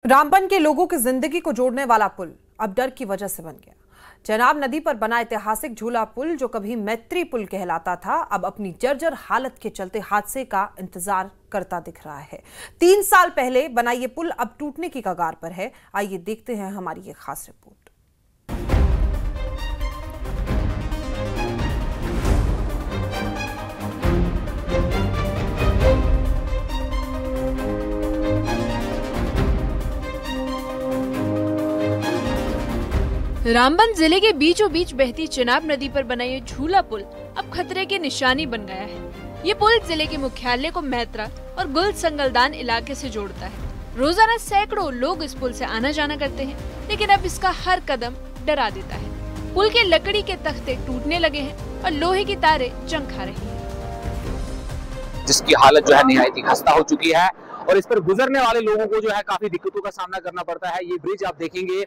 रामबन के लोगों की जिंदगी को जोड़ने वाला पुल अब डर की वजह से बन गया। चेनाब नदी पर बना ऐतिहासिक झूला पुल, जो कभी मैत्री पुल कहलाता था, अब अपनी जर्जर हालत के चलते हादसे का इंतजार करता दिख रहा है। 3 साल पहले बना ये पुल अब टूटने की कगार पर है। आइए देखते हैं हमारी ये खास रिपोर्ट। रामबन जिले के बीचों बीच बहती चेनाब नदी पर बना ये झूला पुल अब खतरे की निशानी बन गया है। ये पुल जिले के मुख्यालय को मैत्रा और गुल संगलदान इलाके से जोड़ता है। रोजाना सैकड़ों लोग इस पुल से आना जाना करते हैं, लेकिन अब इसका हर कदम डरा देता है। पुल के लकड़ी के तख्ते टूटने लगे हैं और लोहे की तारें जंग खा रही हैं, जिसकी हालत जो है निहायत खस्ता हो चुकी है और इस पर गुजरने वाले लोगों को जो है काफी दिक्कतों का सामना करना पड़ता है। ये ब्रिज आप देखेंगे,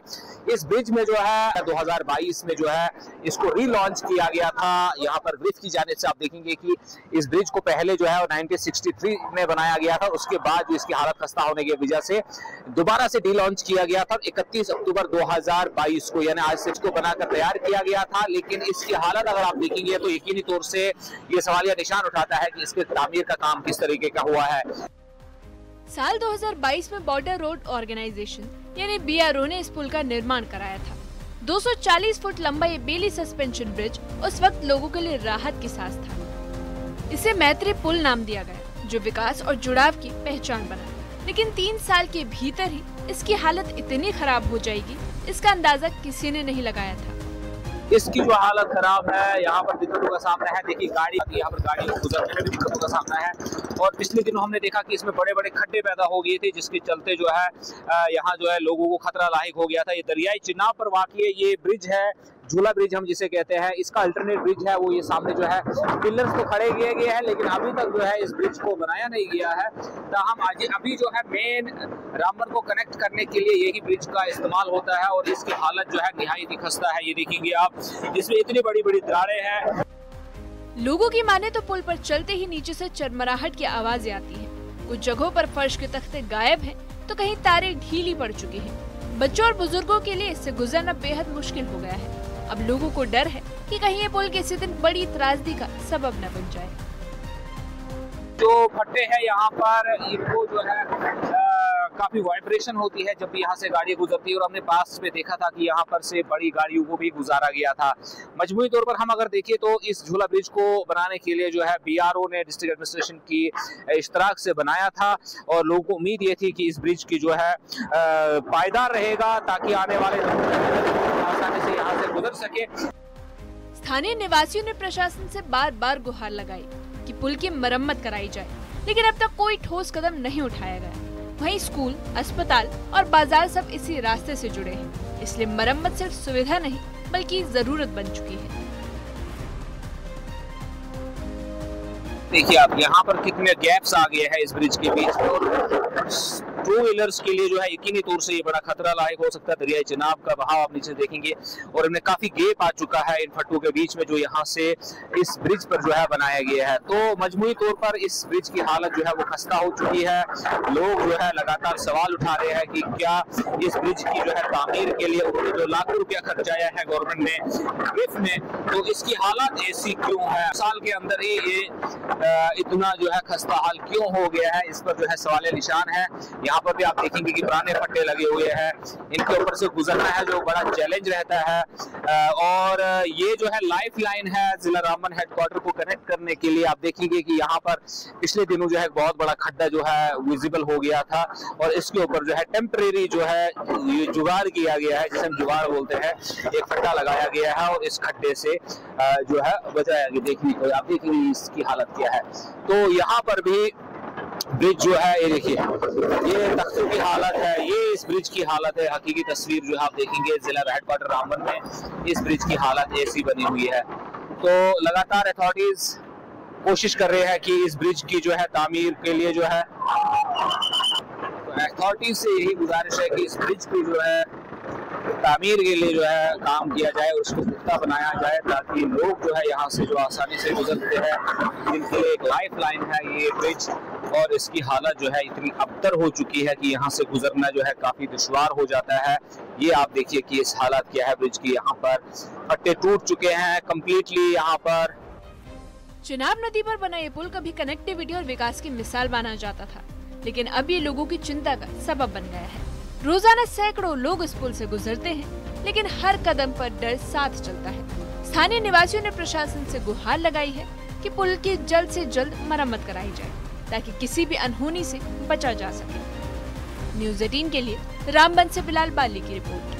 इस ब्रिज में जो है 2022 में जो है इसको रीलॉन्च किया गया था। यहाँ पर ग्रिफ की जाने से आप देखेंगे कि इस ब्रिज को पहले जो है 1963 में बनाया गया था, उसके बाद जो इसकी हालत खस्ता होने की वजह से दोबारा से रीलॉन्च किया गया था 31 अक्टूबर 2022 को, यानी आज से इसको बनाकर तैयार किया गया था। लेकिन इसकी हालत अगर आप देखेंगे तो यकीनी तौर से ये सवालिया निशान उठाता है कि इसके तामीर का काम किस तरीके का हुआ है। साल 2022 में बॉर्डर रोड ऑर्गेनाइजेशन यानी BRO ने इस पुल का निर्माण कराया था। 240 फुट लंबा ये बेली सस्पेंशन ब्रिज उस वक्त लोगों के लिए राहत की सांस था। इसे मैत्री पुल नाम दिया गया, जो विकास और जुड़ाव की पहचान बना। लेकिन 3 साल के भीतर ही इसकी हालत इतनी खराब हो जाएगी, इसका अंदाजा किसी ने नहीं लगाया था। इसकी जो हालत खराब है, यहाँ पर दिक्कतों का सामना है। देखिए गाड़ी आती है, यहाँ पर गाड़ी गुजरने में भी दिक्कतों का सामना है। और पिछले दिनों हमने देखा कि इसमें बड़े बड़े खड्डे पैदा हो गए थे, जिसके चलते जो है यहाँ जो है लोगों को खतरा लायक हो गया था। ये दरियाई चेनाब पर वाक़ई ये ब्रिज है, झूला ब्रिज हम जिसे कहते हैं। इसका अल्टरनेट ब्रिज है वो ये सामने जो है पिलर्स तो खड़े किए गए हैं, लेकिन अभी तक जो है इस ब्रिज को बनाया नहीं गया है। ताहम आज अभी जो है मेन रामबन को कनेक्ट करने के लिए यही ब्रिज का इस्तेमाल होता है और इसकी हालत जो है निहायत ही खस्ता है। ये देखेंगे आप, इसमें इतनी बड़ी बड़ी दरारें हैं। लोगों की माने तो पुल पर चलते ही नीचे से चरमराहट की आवाजें आती हैं। कुछ जगहों पर फर्श के तख्ते गायब हैं, तो कहीं तारें ढीली पड़ चुकी हैं। बच्चों और बुजुर्गों के लिए इससे गुजरना बेहद मुश्किल हो गया है। अब लोगों को डर है कि कहीं ये पुल किसी दिन बड़ी त्रासदी का सबब न बन जाए। जो खड्डे हैं यहाँ पर, इनको जो है काफी वाइब्रेशन होती है जब भी यहाँ से गाड़ी गुजरती है, और हमने पास में देखा था कि यहाँ पर से बड़ी गाड़ियों को भी गुजारा गया था। मजमूई तौर पर हम अगर देखें तो इस झूला ब्रिज को बनाने के लिए जो है BRO ने डिस्ट्रिक्ट एडमिनिस्ट्रेशन की इश्तराक से बनाया था और लोगों को उम्मीद ये थी कि इस ब्रिज की जो है पायदार रहेगा, ताकि आने वाले लोग आसानी से यहाँ से गुजर सके। स्थानीय निवासियों ने प्रशासन से बार बार गुहार लगाई कि पुल की मरम्मत कराई जाए, लेकिन अब तक कोई ठोस कदम नहीं उठाया गया। वहीं स्कूल, अस्पताल और बाजार सब इसी रास्ते से जुड़े हैं, इसलिए मरम्मत सिर्फ सुविधा नहीं बल्कि जरूरत बन चुकी है। देखिए आप यहाँ पर कितने गैप्स आ गए हैं इस ब्रिज के बीच में, और 2 व्हीलर्स के लिए जो है यकीनी तौर से ये बड़ा खतरा लायक हो सकता है। दरियाई चेनाब का बहाव आप नीचे देखेंगे और इनमें काफी गैप आ चुका है इन फट्टों के बीच में, जो यहाँ से इस ब्रिज पर जो है बनाया गया है। तो मजमूई तौर पर इस ब्रिज की हालत जो है वो खस्ता हो चुकी है। लोग जो है लगातार सवाल उठा रहे हैं कि क्या इस ब्रिज की जो है तामीर के लिए उन्होंने जो लाखों रुपया खर्चाया है गवर्नमेंट ने ग्रिफ ने, तो इसकी हालत ऐसी क्यों है? साल के अंदर ही ये इतना जो है खस्ता हाल क्यों हो गया है, इस पर जो है सवाल निशान है। यहाँ पर भी आप देखेंगे कि पुराने फट्टे लगे हुए हैं, इनके ऊपर से गुजरना है जो बड़ा चैलेंज रहता है। और ये जो है लाइफ लाइन है जिला रामबन हेडक्वार्टर को कनेक्ट करने के लिए। आप देखेंगे कि यहाँ पर पिछले दिनों जो है बहुत बड़ा खड्डा जो है विजिबल हो गया था, और इसके ऊपर जो है टेम्परेरी जो है ये जुगाड़ किया गया है, जिसे हम जुगाड़ बोलते हैं। एक फट्टा लगाया गया है और इस खड्डे से जो है बचाया गया। देखिए आप देखेंगे इसकी हालत क्या है। तो यहाँ पर भी ब्रिज जो है, ये देखिए ये तख्तों की हालत है, ये इस ब्रिज की हालत है। हकीकी तस्वीर जो है आप देखेंगे जिला हेडक्वार्टर रामबन में इस ब्रिज की हालत ऐसी बनी हुई है। तो लगातार अथॉरिटीज कोशिश कर रहे हैं कि इस ब्रिज की जो है तामीर के लिए जो है, अथॉरिटीज से यही गुजारिश है कि इस ब्रिज की जो है तामीर के लिए जो है काम किया जाए और उसको पुख्ता बनाया जाए, ताकि लोग जो है यहाँ से जो आसानी से गुजरते हैं, जिनके लिए एक लाइफ लाइन है ये ब्रिज, और इसकी हालत जो है इतनी अबतर हो चुकी है कि यहाँ से गुजरना जो है काफी दुश्वार हो जाता है। ये आप देखिए कि इस हालत क्या है ब्रिज की, यहाँ पर पट्टे टूट चुके हैं कंप्लीटली। यहाँ पर चिनाब नदी पर बना ये पुल कभी कनेक्टिविटी और विकास की मिसाल माना जाता था, लेकिन अब ये लोगों की चिंता का सबब बन गया है। रोजाना सैकड़ों लोग इस पुल से गुजरते हैं, लेकिन हर कदम पर डर साथ चलता है। स्थानीय निवासियों ने प्रशासन से गुहार लगाई है कि पुल की जल्द से जल्द मरम्मत कराई जाए, ताकि किसी भी अनहोनी से बचा जा सके। न्यूज़ 18 के लिए रामबन से बिलाल बाली की रिपोर्ट।